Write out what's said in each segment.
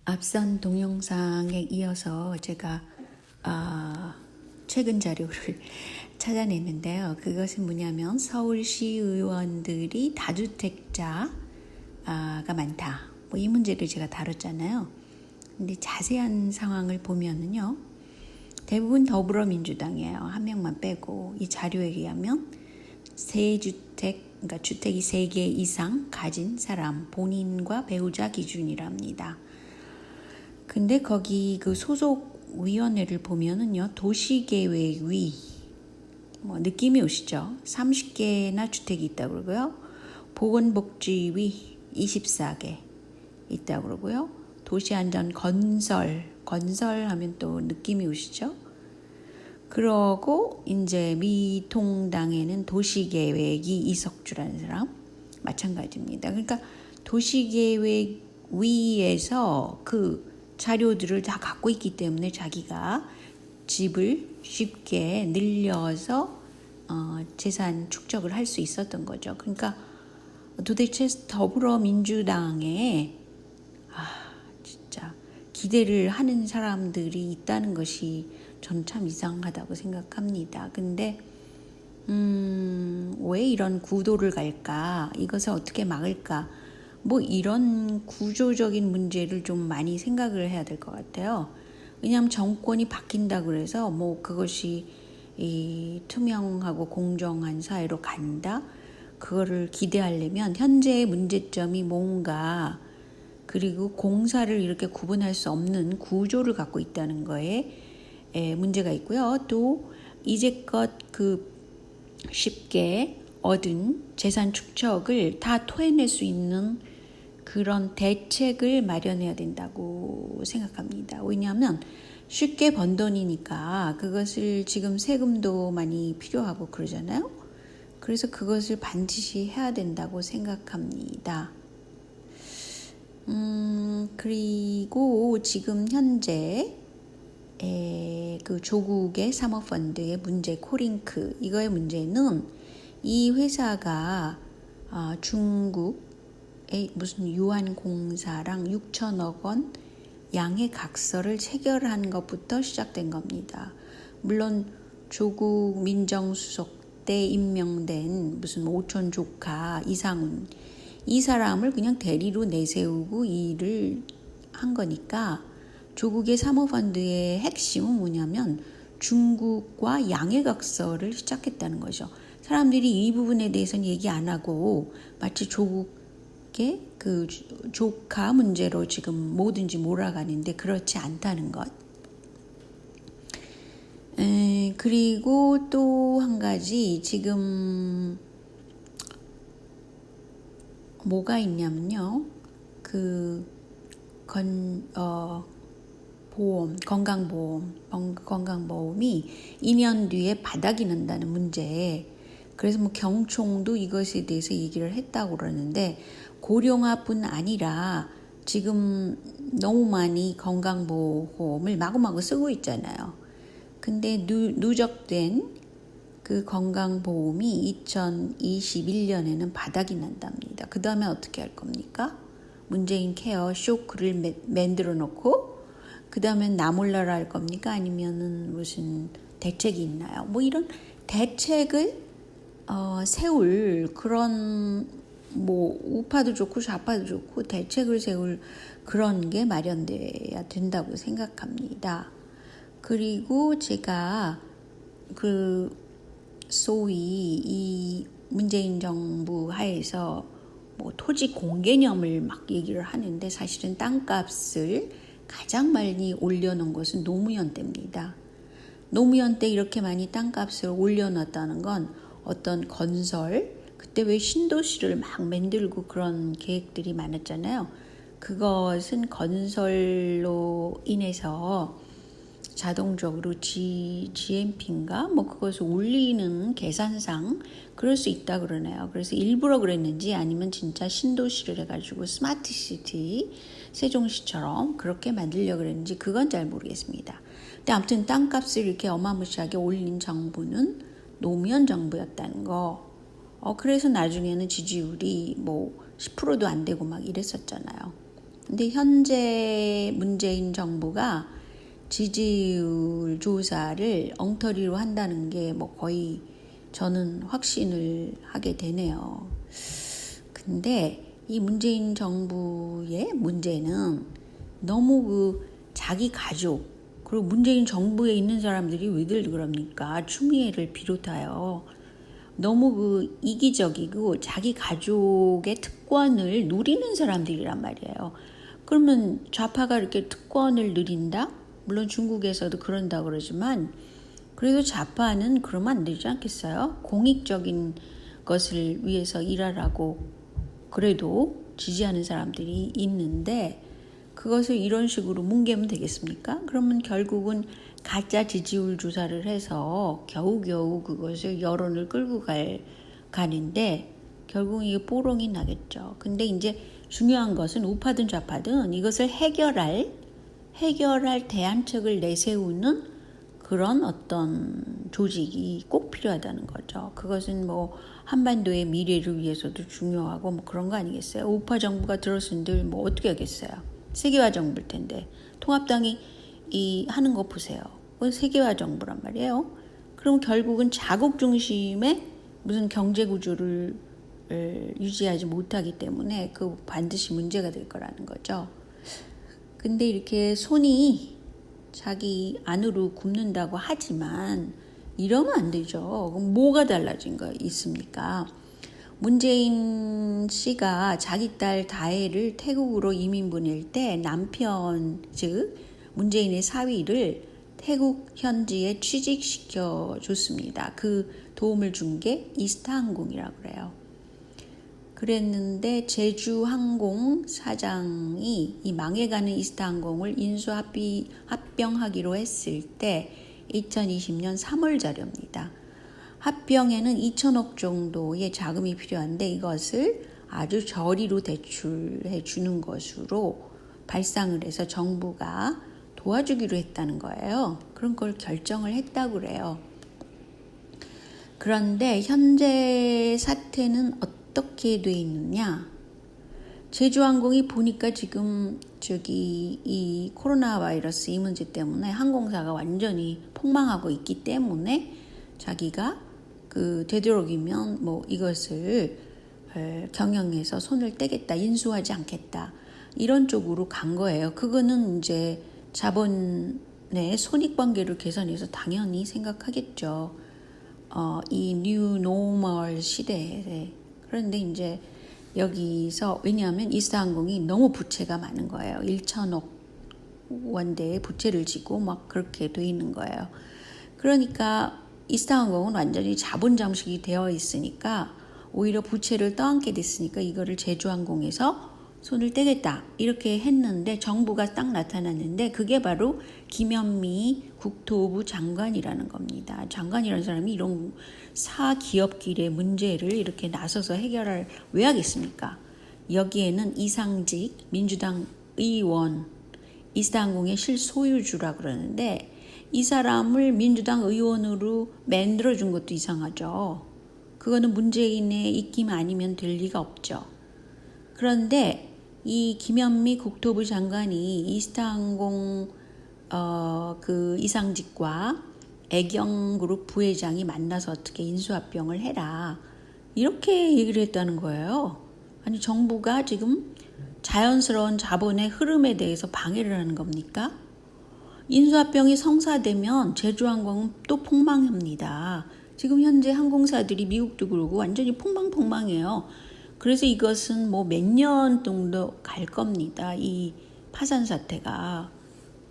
앞선 동영상에 이어서 제가 최근 자료를 찾아냈는데요. 그것은 뭐냐면 서울시 의원들이 다주택자가 많다. 이 문제를 제가 다뤘잖아요. 근데 자세한 상황을 보면은요. 대부분 더불어민주당이에요. 한 명만 빼고. 이 자료에 의하면 그러니까 주택이 3개 이상 가진 사람, 본인과 배우자 기준이랍니다. 근데 거기 그 소속 위원회를 보면은요, 도시계획위, 느낌이 오시죠? 30개나 주택이 있다고 그러고요. 보건복지위 24개 있다고 그러고요. 도시안전 건설하면 또 느낌이 오시죠? 그러고 이제 미통당에는 도시계획이 이석주라는 사람 마찬가지입니다. 그러니까 도시계획위에서 그 자료들을 다 갖고 있기 때문에 자기가 집을 쉽게 늘려서 재산 축적을 할 수 있었던 거죠. 그러니까 도대체 더불어민주당에 진짜 기대를 하는 사람들이 있다는 것이 저는 참 이상하다고 생각합니다. 근데 왜 이런 구도를 갈까? 이것을 어떻게 막을까? 이런 구조적인 문제를 좀 많이 생각을 해야 될 것 같아요. 왜냐하면 정권이 바뀐다 그래서 그것이 이 투명하고 공정한 사회로 간다. 그거를 기대하려면 현재의 문제점이 뭔가, 그리고 공사를 이렇게 구분할 수 없는 구조를 갖고 있다는 거에 문제가 있고요. 또 이제껏 그 쉽게 얻은 재산 축적을 다 토해낼 수 있는 그런 대책을 마련해야 된다고 생각합니다. 왜냐하면 쉽게 번 돈이니까 그것을 지금 세금도 많이 필요하고 그러잖아요. 그래서 그것을 반드시 해야 된다고 생각합니다. 그리고 지금 현재 그 조국의 사모펀드의 문제, 코링크, 이거의 문제는 이 회사가 중국의 무슨 유한공사랑 6천억 원 양의 각서를 체결한 것부터 시작된 겁니다. 물론 조국 민정수석 때 임명된 무슨 오촌 조카 이상훈, 이 사람을 그냥 대리로 내세우고 일을 한 거니까 조국의 사모펀드의 핵심은 뭐냐면 중국과 양해각서를 시작했다는 거죠. 사람들이 이 부분에 대해서는 얘기 안 하고 마치 조국의 그 조카 문제로 지금 뭐든지 몰아가는데 그렇지 않다는 것. 그리고 또 한 가지 지금 뭐가 있냐면요. 건강보험이 2년 뒤에 바닥이 난다는 문제. 그래서 경총도 이것에 대해서 얘기를 했다고 그러는데 고령화뿐 아니라 지금 너무 많이 건강보험을 마구마구 쓰고 있잖아요. 근데 누적된 그 건강보험이 2021년에는 바닥이 난답니다. 그 다음에 어떻게 할 겁니까? 문재인 케어 쇼크를 만들어 놓고 그 다음에 나 몰라라 할 겁니까? 아니면은 무슨 대책이 있나요? 이런 대책을 세울 그런 우파도 좋고 좌파도 좋고 대책을 세울 그런 게 마련돼야 된다고 생각합니다. 그리고 제가 소위 이 문재인 정부 하에서 토지 공개념을 막 얘기를 하는데 사실은 땅값을 가장 많이 올려놓은 것은 노무현 때입니다. 노무현 때 이렇게 많이 땅값을 올려놨다는 건 어떤 건설, 그때 왜 신도시를 막 만들고 그런 계획들이 많았잖아요. 그것은 건설로 인해서 자동적으로 GMP인가 그것을 올리는 계산상 그럴 수 있다 그러네요. 그래서 일부러 그랬는지 아니면 진짜 신도시를 해가지고 스마트시티 세종시처럼 그렇게 만들려고 그랬는지 그건 잘 모르겠습니다. 근데 아무튼 땅값을 이렇게 어마무시하게 올린 정부는 노무현 정부였다는 거. 그래서 나중에는 지지율이 10%도 안 되고 막 이랬었잖아요. 근데 현재 문재인 정부가 지지율 조사를 엉터리로 한다는 게 뭐 거의 저는 확신을 하게 되네요. 근데 이 문재인 정부의 문제는 너무 자기 가족 그리고 문재인 정부에 있는 사람들이 왜들 그럽니까? 추미애를 비롯하여 너무 이기적이고 자기 가족의 특권을 누리는 사람들이란 말이에요. 그러면 좌파가 이렇게 특권을 누린다? 물론 중국에서도 그런다고 그러지만 그래도 좌파는 그러면 안 되지 않겠어요? 공익적인 것을 위해서 일하라고 그래도 지지하는 사람들이 있는데 그것을 이런 식으로 뭉개면 되겠습니까? 그러면 결국은 가짜 지지율 조사를 해서 겨우겨우 그것을 여론을 끌고 가는데 결국은 이게 뽀롱이 나겠죠. 근데 이제 중요한 것은 우파든 좌파든 이것을 해결할 대안책을 내세우는 그런 어떤 조직이 꼭 필요하다는 거죠. 그것은 뭐 한반도의 미래를 위해서도 중요하고 뭐 그런 거 아니겠어요? 우파 정부가 들었은들 뭐 어떻게 하겠어요? 세계화 정부일 텐데 통합당이 하는 거 보세요. 그건 세계화 정부란 말이에요. 그럼 결국은 자국 중심의 무슨 경제 구조를 유지하지 못하기 때문에 그 반드시 문제가 될 거라는 거죠. 근데 이렇게 손이 자기 안으로 굽는다고 하지만 이러면 안 되죠. 그럼 뭐가 달라진 거 있습니까? 문재인 씨가 자기 딸 다혜를 태국으로 이민 보낼 때 남편 즉 문재인의 사위를 태국 현지에 취직시켜 줬습니다. 그 도움을 준 게 이스타항공이라고 그래요. 그랬는데 제주항공 사장이 이 망해가는 이스타항공을 합병하기로 했을 때 2020년 3월 자료입니다. 합병에는 2천억 정도의 자금이 필요한데 이것을 아주 저리로 대출해 주는 것으로 발상을 해서 정부가 도와주기로 했다는 거예요. 그런 걸 결정을 했다고 그래요. 그런데 현재 사태는 어떻게 돼 있느냐? 제주항공이 보니까 지금 이 코로나 바이러스 이 문제 때문에 항공사가 완전히 폭망하고 있기 때문에 자기가 되도록이면 뭐 이것을 경영해서 손을 떼겠다, 인수하지 않겠다 이런 쪽으로 간 거예요. 그거는 이제 자본의 손익관계를 계산해서 당연히 생각하겠죠. 이 뉴 노멀 시대에. 그런데 이제 여기서 왜냐하면 이스타항공이 너무 부채가 많은 거예요. 1천억 원대의 부채를 지고 막 그렇게 돼 있는 거예요. 그러니까 이스타항공은 완전히 자본 잠식이 되어 있으니까 오히려 부채를 떠안게 됐으니까 이거를 제주항공에서 손을 떼겠다 이렇게 했는데 정부가 딱 나타났는데 그게 바로 김현미 국토부 장관이라는 겁니다. 장관이라는 사람이 이런 사기업끼리의 문제를 이렇게 나서서 해결할 왜 하겠습니까? 여기에는 이상직 민주당 의원 이스타항공의 실소유주라 그러는데 이 사람을 민주당 의원으로 만들어준 것도 이상하죠. 그거는 문재인의 입김 아니면 될 리가 없죠. 그런데 이 김현미 국토부 장관이 이스타항공 이상직과 애경그룹 부회장이 만나서 어떻게 인수합병을 해라 이렇게 얘기를 했다는 거예요. 아니 정부가 지금 자연스러운 자본의 흐름에 대해서 방해를 하는 겁니까? 인수합병이 성사되면 제주항공은 또 폭망합니다. 지금 현재 항공사들이 미국도 그러고 완전히 폭망해요. 그래서 이것은 뭐 몇 년 정도 갈 겁니다. 이 파산 사태가.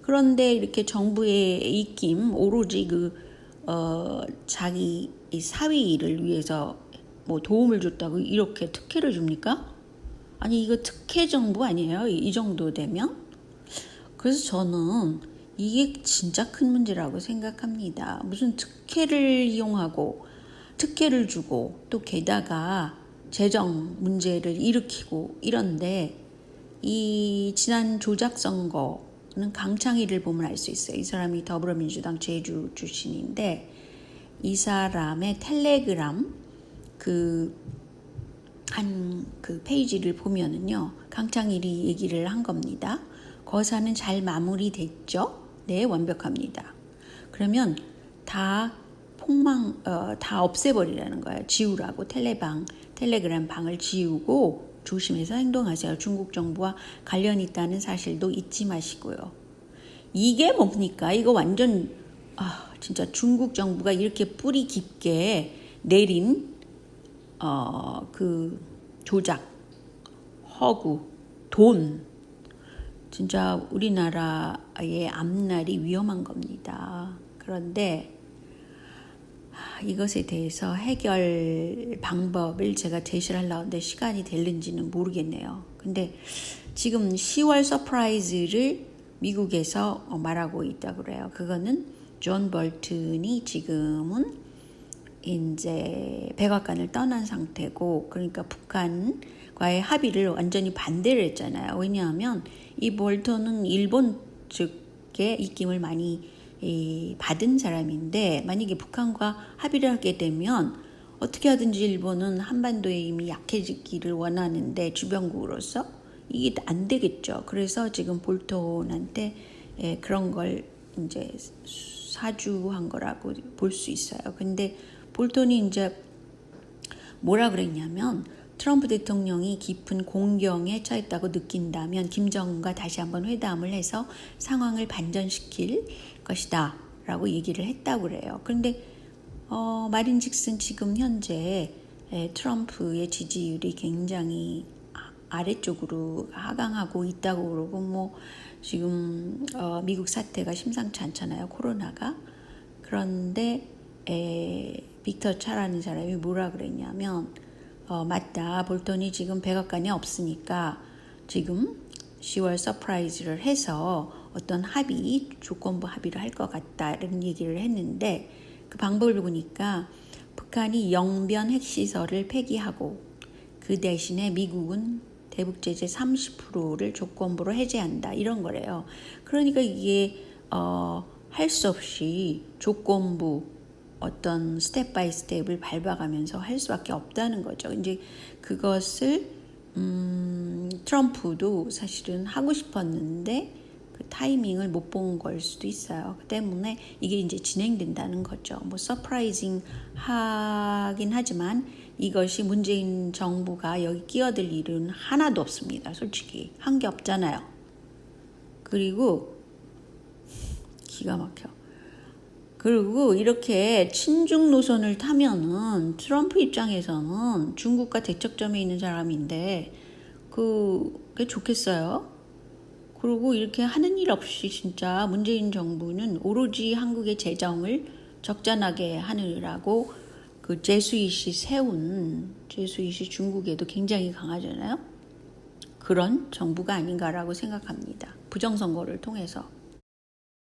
그런데 이렇게 정부의 입김 오로지 자기 사위 일을 위해서 뭐 도움을 줬다고 이렇게 특혜를 줍니까? 아니 이거 특혜 정부 아니에요? 이 정도 되면? 그래서 저는 이게 진짜 큰 문제라고 생각합니다. 무슨 특혜를 이용하고 특혜를 주고 또 게다가 재정 문제를 일으키고 이런데 이 지난 조작선거는 강창일을 보면 알 수 있어요. 이 사람이 더불어민주당 제주 출신인데 이 사람의 텔레그램 한 그 페이지를 보면은요, 강창일이 얘기를 한 겁니다. 거사는 잘 마무리됐죠? 네, 완벽합니다. 그러면 다 다 없애버리라는 거예요. 지우라고. 텔레그램 방을 지우고 조심해서 행동하세요. 중국 정부와 관련 있다는 사실도 잊지 마시고요. 이게 뭡니까? 이거 완전 진짜 중국 정부가 이렇게 뿌리 깊게 내린 그 조작, 허구, 돈, 진짜 우리나라의 앞날이 위험한 겁니다. 그런데 이것에 대해서 해결 방법을 제가 제시를 하려고 하는데 시간이 될는지는 모르겠네요. 근데 지금 10월 서프라이즈를 미국에서 말하고 있다고 그래요. 그거는 존 볼튼이 지금은 이제 백악관을 떠난 상태고, 그러니까 북한과의 합의를 완전히 반대를 했잖아요. 왜냐하면 이 볼턴은 일본 측의 입김을 많이 받은 사람인데, 만약에 북한과 합의를 하게 되면 어떻게 하든지 일본은 한반도에 이미 약해지기를 원하는데 주변국으로서 이게 안 되겠죠. 그래서 지금 볼턴한테 그런 걸 이제 사주한 거라고 볼 수 있어요. 근데 볼턴이 이제 뭐라 그랬냐면, 트럼프 대통령이 깊은 공경에 처했다고 느낀다면 김정은과 다시 한번 회담을 해서 상황을 반전시킬 것이다 라고 얘기를 했다고 그래요. 그런데 말인즉슨 지금 현재 트럼프의 지지율이 굉장히 아래쪽으로 하강하고 있다고 그러고, 뭐 지금 미국 사태가 심상치 않잖아요, 코로나가. 그런데 빅터 차라는 사람이 뭐라 그랬냐면, 맞다, 볼턴이 지금 백악관에 없으니까 지금 10월 서프라이즈를 해서 어떤 조건부 합의를 할 것 같다는 얘기를 했는데, 그 방법을 보니까 북한이 영변 핵시설을 폐기하고 그 대신에 미국은 대북 제재 30%를 조건부로 해제한다, 이런 거래요. 그러니까 이게 할 수 없이 조건부 어떤 스텝 바이 스텝을 밟아가면서 할 수밖에 없다는 거죠. 이제 그것을 트럼프도 사실은 하고 싶었는데 그 타이밍을 못 본 걸 수도 있어요. 그 때문에 이게 이제 진행된다는 거죠. 뭐 서프라이징 하긴 하지만 이것이 문재인 정부가 여기 끼어들 일은 하나도 없습니다. 솔직히 한 게 없잖아요. 그리고 기가 막혀. 그리고 이렇게 친중 노선을 타면은 트럼프 입장에서는 중국과 대척점에 있는 사람인데 그게 좋겠어요. 그리고 이렇게 하는 일 없이 진짜 문재인 정부는 오로지 한국의 재정을 적잖하게 하느라고 그 제수잇이 중국에도 굉장히 강하잖아요. 그런 정부가 아닌가라고 생각합니다. 부정선거를 통해서.